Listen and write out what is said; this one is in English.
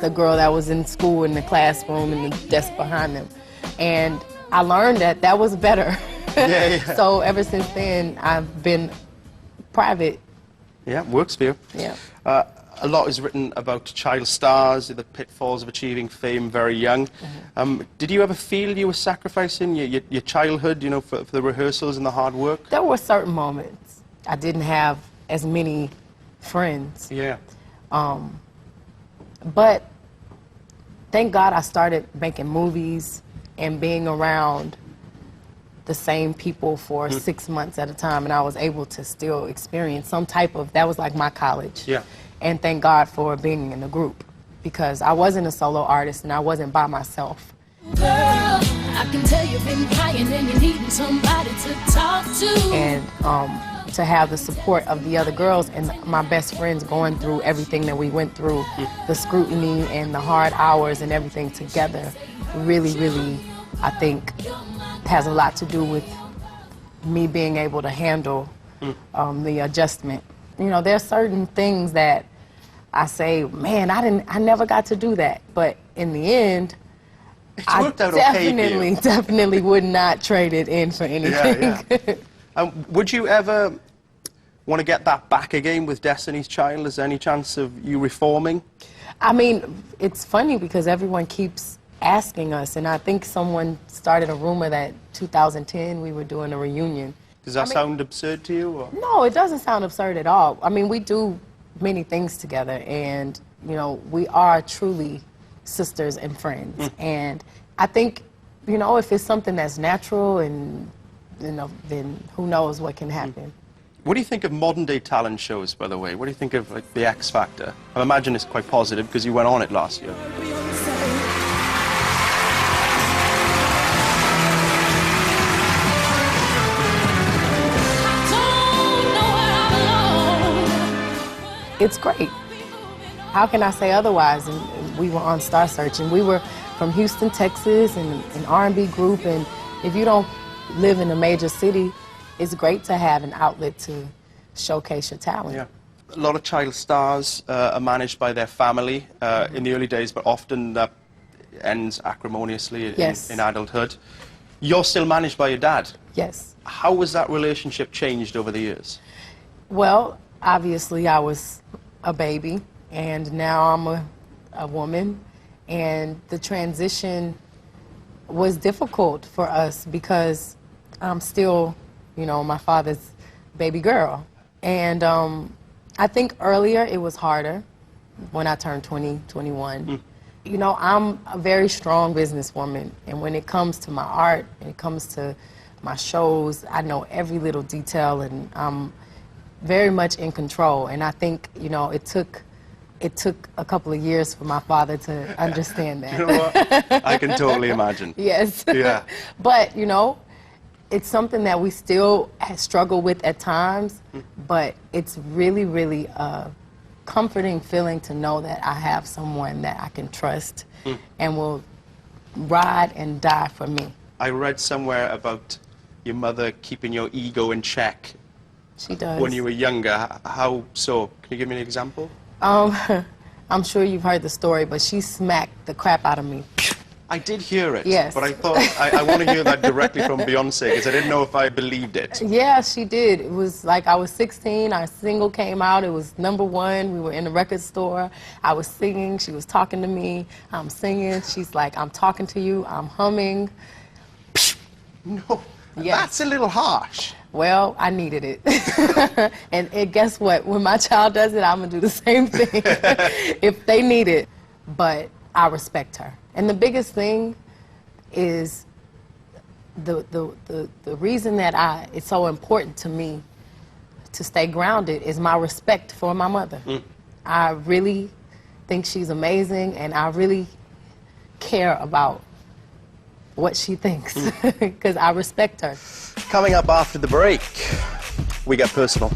the girl that was in school in the classroom and the desk behind them. And I learned that that was better. Yeah. So ever since then, I've been private. Yeah, works for you. Yeah. A lot is written about child stars, the pitfalls of achieving fame very young. Did you ever feel you were sacrificing your childhood, you know, for the rehearsals and the hard work? There were certain moments. I didn't have as many friends. Yeah. But thank God I started making movies and being around the same people for 6 months at a time, and I was able to still experience some type of, that was like my college. Yeah. And thank God for being in a group, because I wasn't a solo artist and I wasn't by myself. Girl, I can tell you've been crying and you're needing somebody to talk to. And to have the support of the other girls and my best friends going through everything that we went through, the scrutiny and the hard hours and everything together, really, really, I think, has a lot to do with me being able to handle the adjustment. You know, there are certain things that I say, man, I never got to do that. But in the end, It's worked out okay for you. definitely would not trade it in for anything. Yeah. Would you ever want to get that back again with Destiny's Child? Is there any chance of you reforming? I mean, it's funny because everyone keeps asking us, and I think someone started a rumor that 2010 we were doing a reunion. Does that sound absurd to you? Or? No, it doesn't sound absurd at all. I mean, we do many things together, and, you know, we are truly sisters and friends. And I think, you know, if it's something that's natural and, you know, then who knows what can happen. What do you think of modern-day talent shows, by the way? What do you think of, like, the X Factor? I imagine it's quite positive because you went on it last year. It's great. How can I say otherwise? And we were on Star Search, and we were from Houston, Texas, and an R&B group. And if you don't live in a major city, it's great to have an outlet to showcase your talent. Yeah. A lot of child stars are managed by their family in the early days, but often that ends acrimoniously in adulthood. You're still managed by your dad. Yes. How has that relationship changed over the years? Well, obviously I was a baby, and now I'm a woman, and the transition was difficult for us because I'm still, you know, my father's baby girl. And I think earlier it was harder when I turned 20, 21. You know, I'm a very strong businesswoman, and when it comes to my art, and it comes to my shows, I know every little detail, and I'm very much in control. And I think, you know, it took a couple of years for my father to understand that. You know what? I can totally imagine. Yes. Yeah. But, you know, it's something that we still struggle with at times, but it's really, really a comforting feeling to know that I have someone that I can trust and will ride and die for me. I read somewhere about your mother keeping your ego in check. She does. When you were younger. How so? Can you give me an example? I'm sure you've heard the story, but she smacked the crap out of me. I did hear it, yes. But I thought I want to hear that directly from Beyonce because I didn't know if I believed it. Yeah, she did. It was like I was 16, our single came out, it was #1, we were in the record store, I was singing, she was talking to me, I'm singing, she's like, I'm talking to you, I'm humming. No, yes. That's a little harsh. Well, I needed it. and guess what? When my child does it, I'm going to do the same thing if they need it. But I respect her. And the biggest thing is the reason that it's so important to me to stay grounded is my respect for my mother. I really think she's amazing, and I really care about what she thinks because I respect her. Coming up after the break, we get personal.